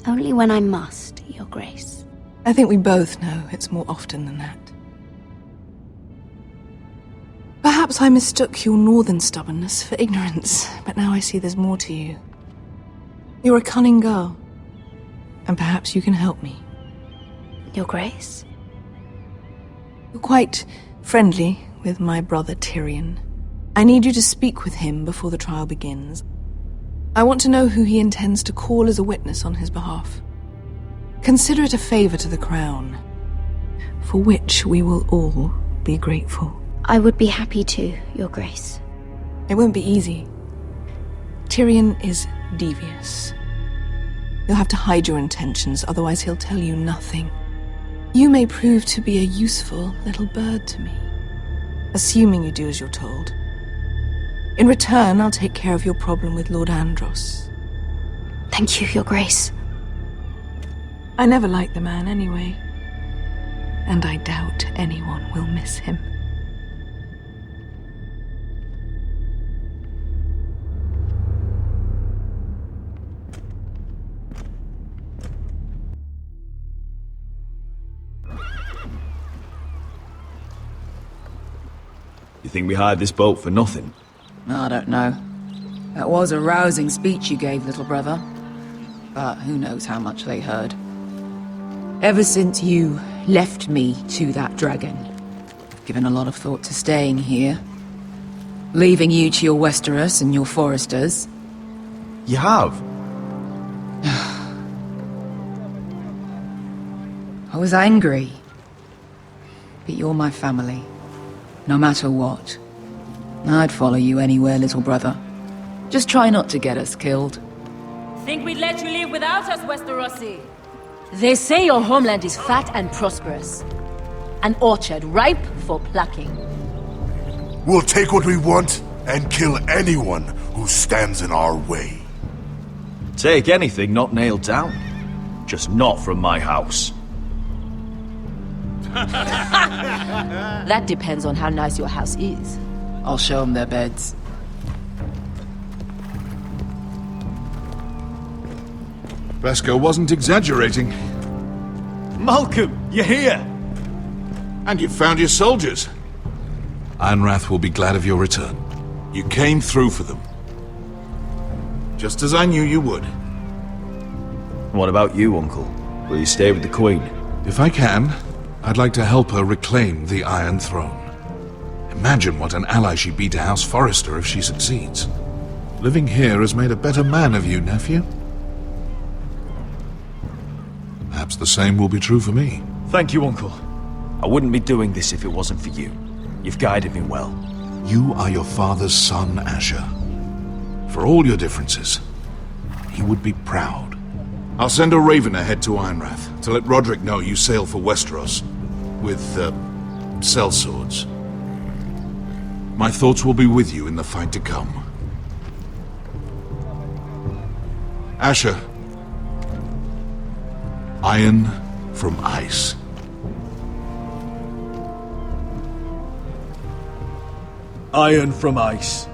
Only when I must, Your Grace. I think we both know it's more often than that. Perhaps I mistook your northern stubbornness for ignorance, but now I see there's more to you. You're a cunning girl, and perhaps you can help me. Your Grace? You're quite friendly with my brother Tyrion. I need you to speak with him before the trial begins. I want to know who he intends to call as a witness on his behalf. Consider it a favor to the crown, for which we will all be grateful. I would be happy to, Your Grace. It won't be easy. Tyrion is devious. You'll have to hide your intentions, otherwise he'll tell you nothing. You may prove to be a useful little bird to me, assuming you do as you're told. In return, I'll take care of your problem with Lord Andros. Thank you, Your Grace. I never liked the man anyway, and I doubt anyone will miss him. You think we hired this boat for nothing? I don't know. That was a rousing speech you gave, little brother. But who knows how much they heard. Ever since you left me to that dragon, I've given a lot of thought to staying here. Leaving you to your Westeros and your Foresters. You have? I was angry. But you're my family. No matter what. I'd follow you anywhere, little brother. Just try not to get us killed. Think we'd let you leave without us, Westerosi? They say your homeland is fat and prosperous. An orchard ripe for plucking. We'll take what we want and kill anyone who stands in our way. Take anything not nailed down. Just not from my house. That depends on how nice your house is. I'll show them their beds. Bresco wasn't exaggerating. Malcolm, you're here! And you've found your soldiers. Ironrath will be glad of your return. You came through for them. Just as I knew you would. What about you, Uncle? Will you stay with the Queen? If I can, I'd like to help her reclaim the Iron Throne. Imagine what an ally she'd be to House Forrester if she succeeds. Living here has made a better man of you, nephew. Perhaps the same will be true for me. Thank you, Uncle. I wouldn't be doing this if it wasn't for you. You've guided me well. You are your father's son, Asher. For all your differences, he would be proud. I'll send a raven ahead to Ironrath to let Roderick know you sail for Westeros with, sellswords. My thoughts will be with you in the fight to come. Asher. Iron from ice. Iron from ice.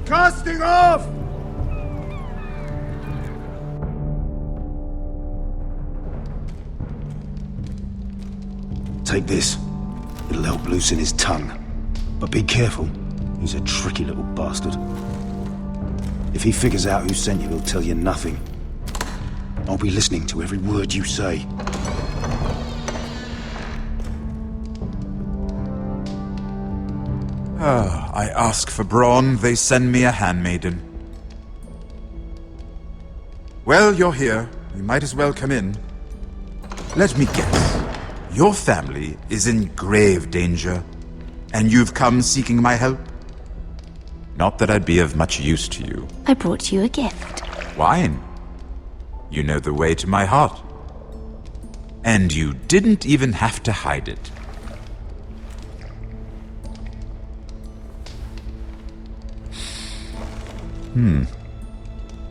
Casting off! Take this. It'll help loosen his tongue. But be careful. He's a tricky little bastard. If he figures out who sent you, he'll tell you nothing. I'll be listening to every word you say. I ask for brawn, they send me a handmaiden. Well, you're here. You might as well come in. Let me guess. Your family is in grave danger, and you've come seeking my help? Not that I'd be of much use to you. I brought you a gift. Wine. You know the way to my heart. And you didn't even have to hide it.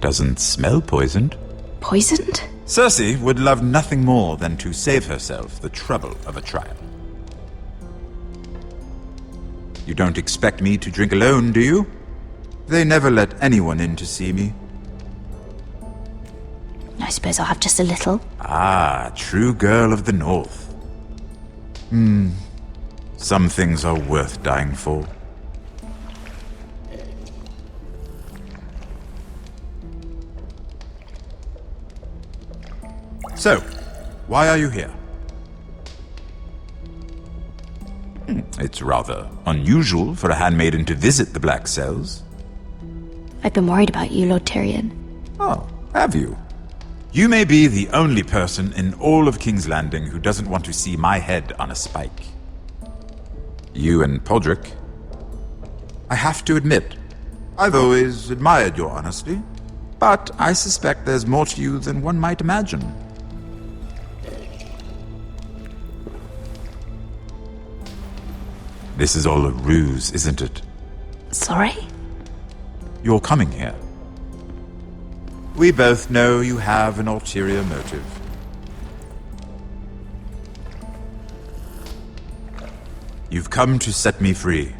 Doesn't smell poisoned. Poisoned? Cersei would love nothing more than to save herself the trouble of a trial. You don't expect me to drink alone, do you? They never let anyone in to see me. I suppose I'll have just a little. Ah, true girl of the North. Some things are worth dying for. So, why are you here? It's rather unusual for a handmaiden to visit the Black Cells. I've been worried about you, Lord Tyrion. Oh, have you? You may be the only person in all of King's Landing who doesn't want to see my head on a spike. You and Podrick. I have to admit, I've always admired your honesty, but I suspect there's more to you than one might imagine. This is all a ruse, isn't it? Sorry? You're coming here. We both know you have an ulterior motive. You've come to set me free.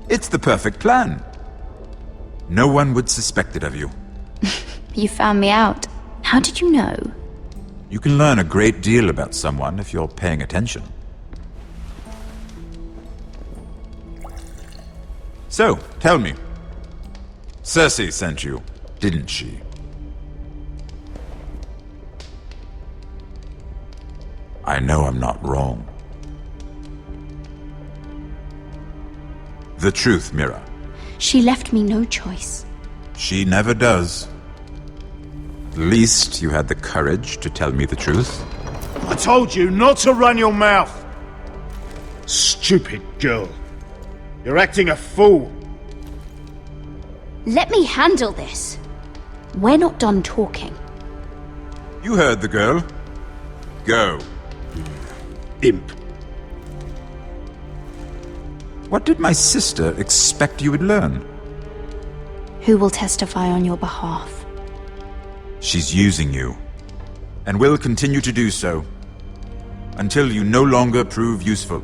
It's the perfect plan. No one would suspect it of you. You found me out. How did you know? You can learn a great deal about someone if you're paying attention. So, tell me. Cersei sent you, didn't she? I know I'm not wrong. The truth, Mira. She left me no choice. She never does. At least you had the courage to tell me the truth. I told you not to run your mouth! Stupid girl. You're acting a fool. Let me handle this. We're not done talking. You heard the girl. Go. Imp. What did my sister expect you would learn? Who will testify on your behalf? She's using you, and will continue to do so, until you no longer prove useful.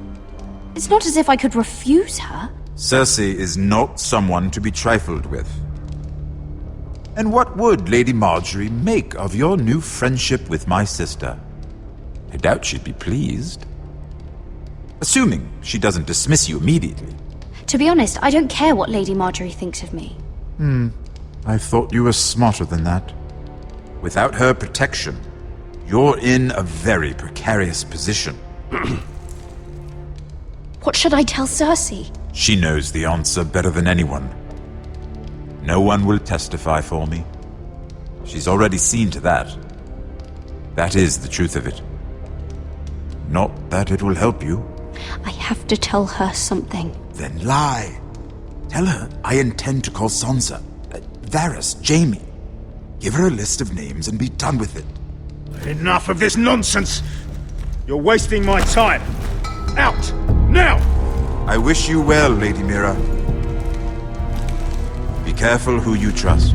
It's not as if I could refuse her. Cersei is not someone to be trifled with. And what would Lady Marjorie make of your new friendship with my sister? I doubt she'd be pleased. Assuming she doesn't dismiss you immediately. To be honest, I don't care what Lady Marjorie thinks of me. I thought you were smarter than that. Without her protection, you're in a very precarious position. What should I tell Cersei? She knows the answer better than anyone. No one will testify for me. She's already seen to that. That is the truth of it. Not that it will help you. I have to tell her something. Then lie. Tell her I intend to call Sansa, Varys, Jaime. Give her a list of names and be done with it. Enough of this nonsense! You're wasting my time! Out! Now! I wish you well, Lady Mira. Be careful who you trust.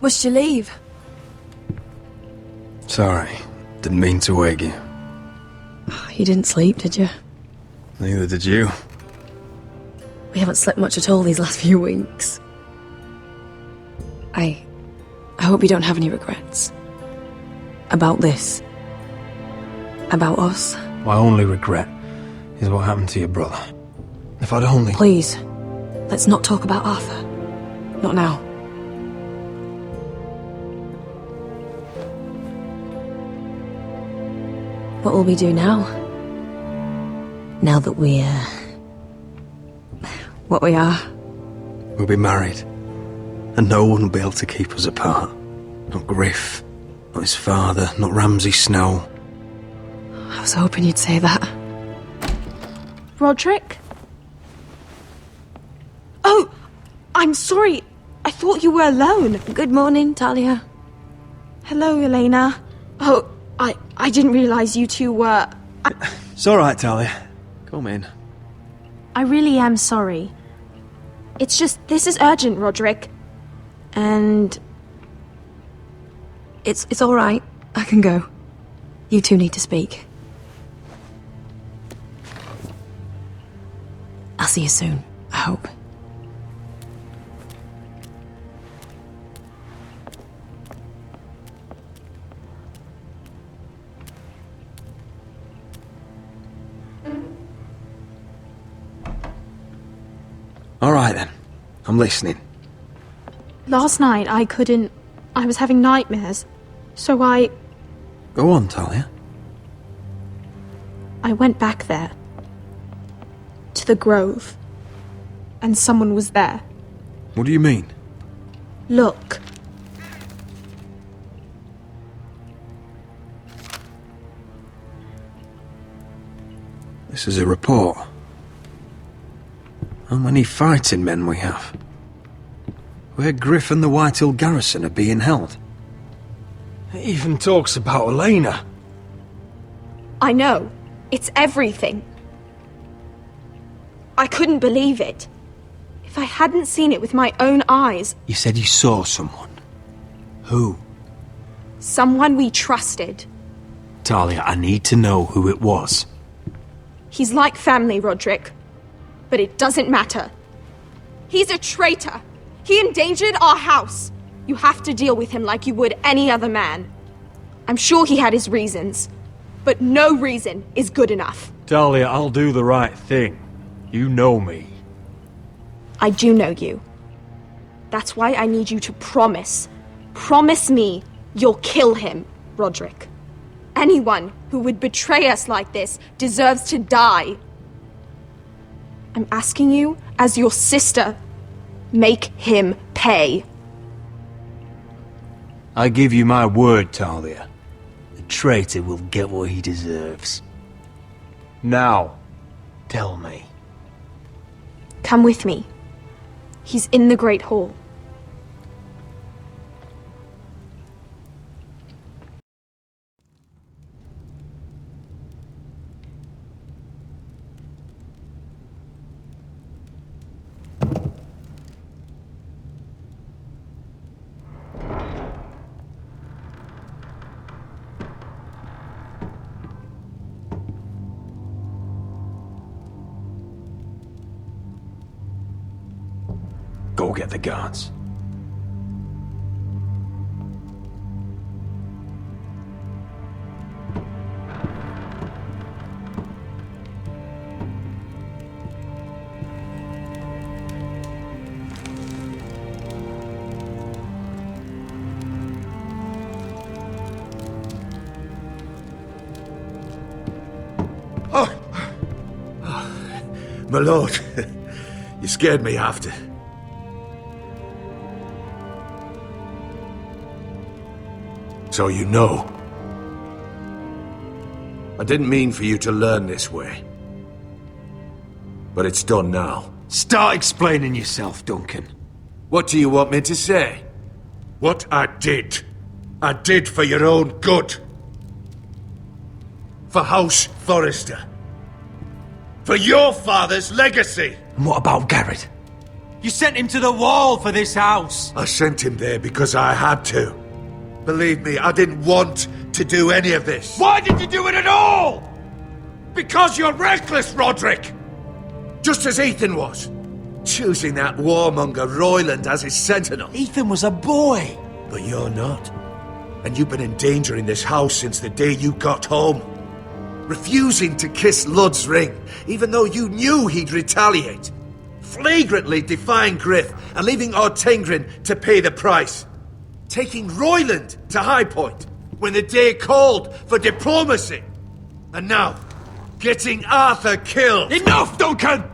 Must you leave? Sorry, didn't mean to wake you. You didn't sleep, did you? Neither did you. We haven't slept much at all these last few weeks. I hope you don't have any regrets. About this. About us. My only regret is what happened to your brother. If I'd only... Please, let's not talk about Arthur. Not now. What will we do now? Now that we're... what we are? We'll be married. And no one will be able to keep us apart. Not Griff, not his father, not Ramsay Snow. I was hoping you'd say that. Roderick? Oh! I'm sorry. I thought you were alone. Good morning, Talia. Hello, Elena. Oh, I didn't realize you two were... It's alright, Talia. Come in. I really am sorry. It's just, this is urgent, Roderick. And... It's all right. I can go. You two need to speak. I'll see you soon, I hope. Alright then. I'm listening. Last night I was having nightmares. So I Go on, Talia. went back there. To the grove. And someone was there. What do you mean? Look. This is a report. How many fighting men we have? Where Griff and the Whitehill garrison are being held. It even talks about Elena. I know. It's everything. I couldn't believe it. If I hadn't seen it with my own eyes, You said you saw someone. Who? someone we trusted. Talia, I need to know who it was. He's like family, Roderick. But it doesn't matter. He's a traitor. He endangered our house. You have to deal with him like you would any other man. I'm sure he had his reasons, but no reason is good enough. Talia, I'll do the right thing. You know me. I do know you. That's why I need you to promise. Promise me you'll kill him, Roderick. Anyone who would betray us like this deserves to die. I'm asking you, as your sister, make him pay. I give you my word, Talia. The traitor will get what he deserves. Now, tell me. Come with me. He's in the Great Hall. Go get the guards. My lord, you scared me after. So you know. I didn't mean for you to learn this way. But it's done now. Start explaining yourself, Duncan. What do you want me to say? What I did for your own good. For House Forrester. For your father's legacy. And what about Garrett? You sent him to the wall for this house. I sent him there because I had to. Believe me, I didn't want to do any of this. Why did you do it at all? Because you're reckless, Roderick! Just as Ethan was. Choosing that warmonger Royland as his sentinel. Ethan was a boy. But you're not. And you've been in danger in this house since the day you got home. Refusing to kiss Lud's ring, even though you knew he'd retaliate. Flagrantly defying Griff and leaving Ortengrin to pay the price. Taking Royland to High Point when the day called for diplomacy. And now, getting Arthur killed. Enough, Duncan!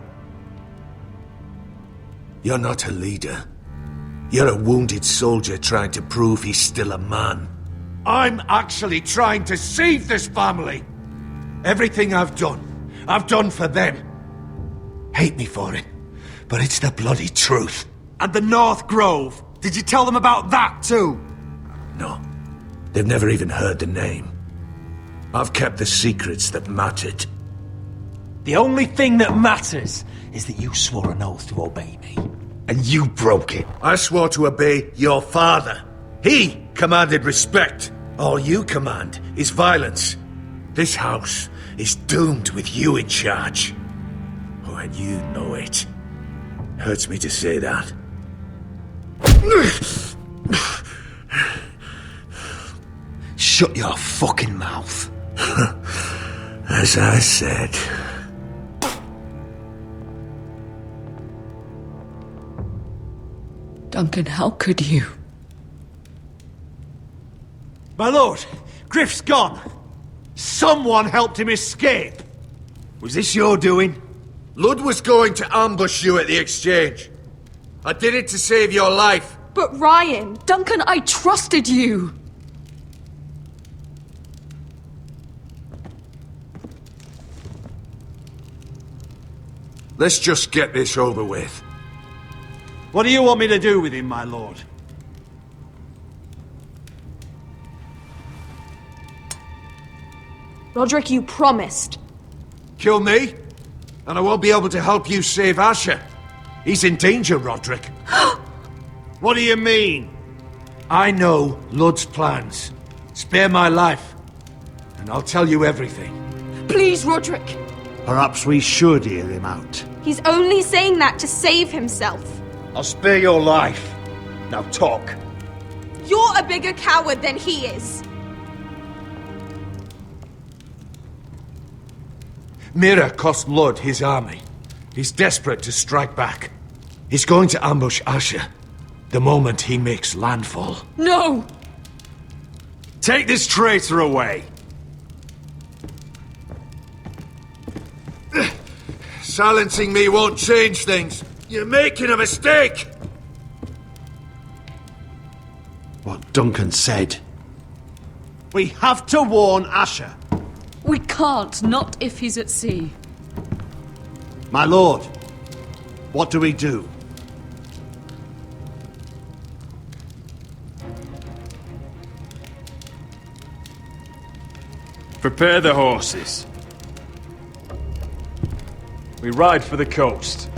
You're not a leader. You're a wounded soldier trying to prove he's still a man. I'm actually trying to save this family. Everything I've done for them. Hate me for it, but it's the bloody truth. And the North Grove. Did you tell them about that too? No. They've never even heard the name. I've kept the secrets that mattered. The only thing that matters is that you swore an oath to obey me. And you broke it. I swore to obey your father. He commanded respect. All you command is violence. This house is doomed with you in charge. Oh, and you know it. Hurts me to say that. Shut your fucking mouth. As I said. Duncan, how could you? My lord, Griff's gone. Someone helped him escape. Was this your doing? Lud was going to ambush you at the exchange. I did it to save your life. But Ryan... Duncan, I trusted you! Let's just get this over with. What do you want me to do with him, my lord? Roderick, you promised. Kill me, and I won't be able to help you save Asher. He's in danger, Roderick. What do you mean? I know Lud's plans. Spare my life, and I'll tell you everything. Please, Roderick! Perhaps we should hear him out. He's only saying that to save himself. I'll spare your life. Now talk. You're a bigger coward than he is. Mira cost Lud his army. He's desperate to strike back. He's going to ambush Asher the moment he makes landfall. No! Take this traitor away. Silencing me won't change things. You're making a mistake! What Duncan said. We have to warn Asher. We can't, not if he's at sea. My lord, what do we do? Prepare the horses. We ride for the coast.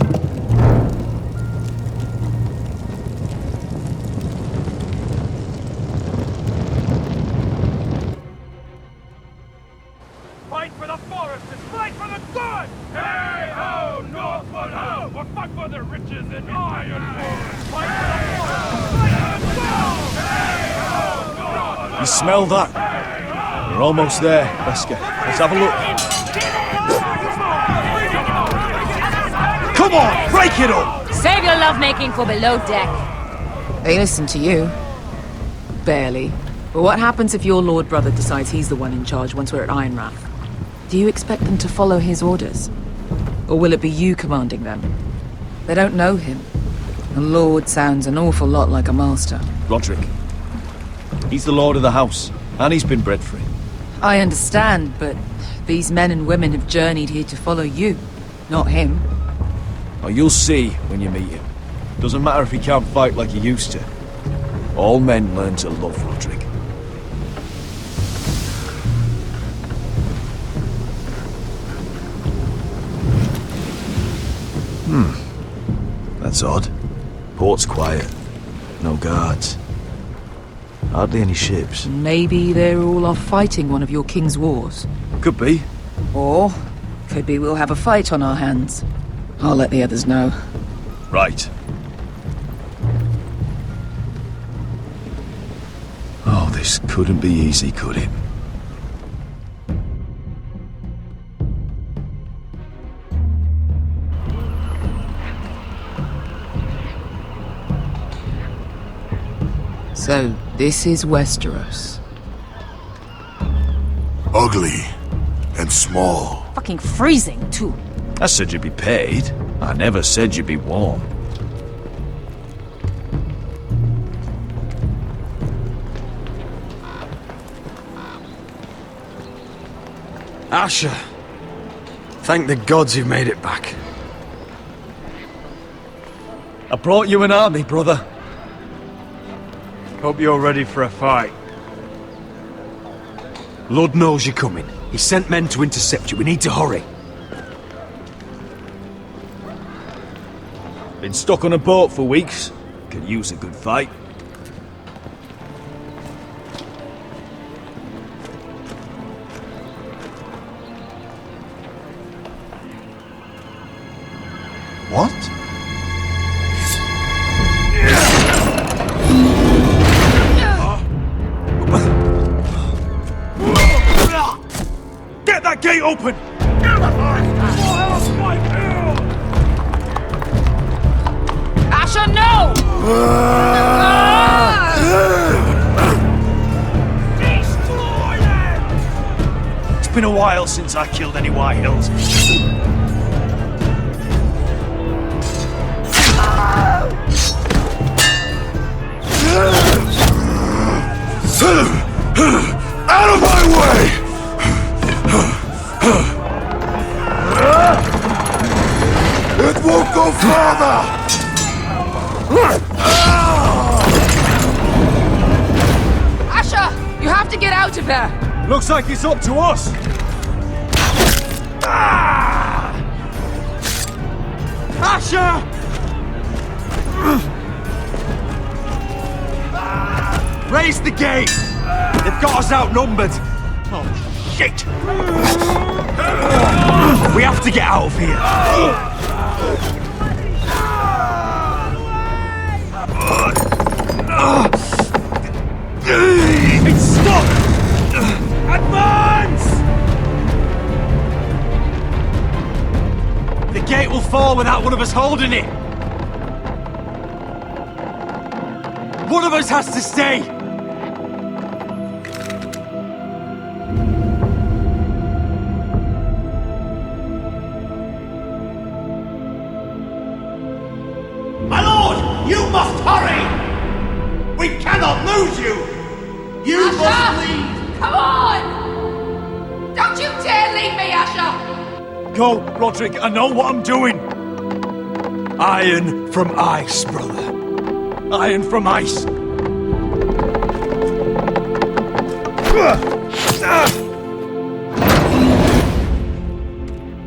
Fight for the forest and fight for the good! Hey ho, Northwood ho! We'll fight for the riches and iron! Fight for the forest! Fight for the gold! Hey ho, Northwood! You smell that? We're almost there, Wesker. Let's have a look. Come on, break it up! Save your lovemaking for below deck. They listen to you. Barely. But what happens if your lord brother decides he's the one in charge once we're at Ironrath? Do you expect them to follow his orders? Or will it be you commanding them? They don't know him. A lord sounds an awful lot like a master. Roderick. He's the lord of the house, and he's been bred for it. I understand, but these men and women have journeyed here to follow you, not him. Oh, you'll see when you meet him. Doesn't matter if he can't fight like he used to. All men learn to love Roderick. That's odd. Port's quiet. No guards. Hardly any ships. Maybe they're all off fighting one of your king's wars. Could be. Or, could be we'll have a fight on our hands. I'll let the others know. Right. Oh, this couldn't be easy, could it? So, this is Westeros. Ugly and small. Fucking freezing, too. I said you'd be paid. I never said you'd be warm. Asher. Thank the gods you've made it back. I brought you an army, brother. Hope you're ready for a fight. Lord knows you're coming. He sent men to intercept you. We need to hurry. Been stuck on a boat for weeks. Could use a good fight. What? Get that gate open! Asher, no! It's been a while since I killed any White Hills. Out of my way! It won't go further! Asher! You have to get out of there! Looks like it's up to us! Asher! Raise the gate! They've got us outnumbered! Oh, shit! We have to get out of here! It's stuck! Advance! The gate will fall without one of us holding it! One of us has to stay! My lord, you must hurry! We cannot lose you! You must leave! Come on! Don't you dare leave me, Asher! Go, Roderick, I know what I'm doing! Iron from ice, brother. Iron from ice.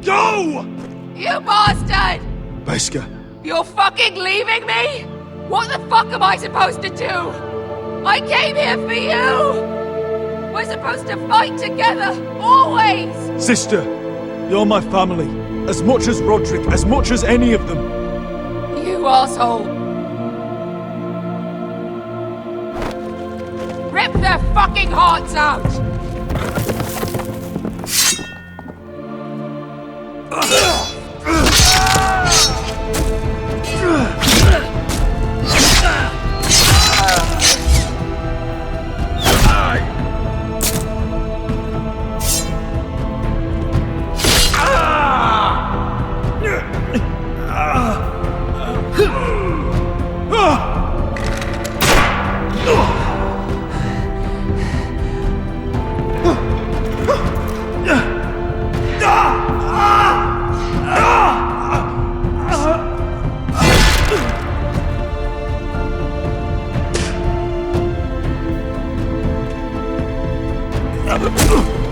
Go! You bastard! Beskar. You're fucking leaving me? What the fuck am I supposed to do? I came here for you! We're supposed to fight together, always! Sister, you're my family. As much as Roderick, as much as any of them. You asshole! Rip their fucking hearts out! Ugh!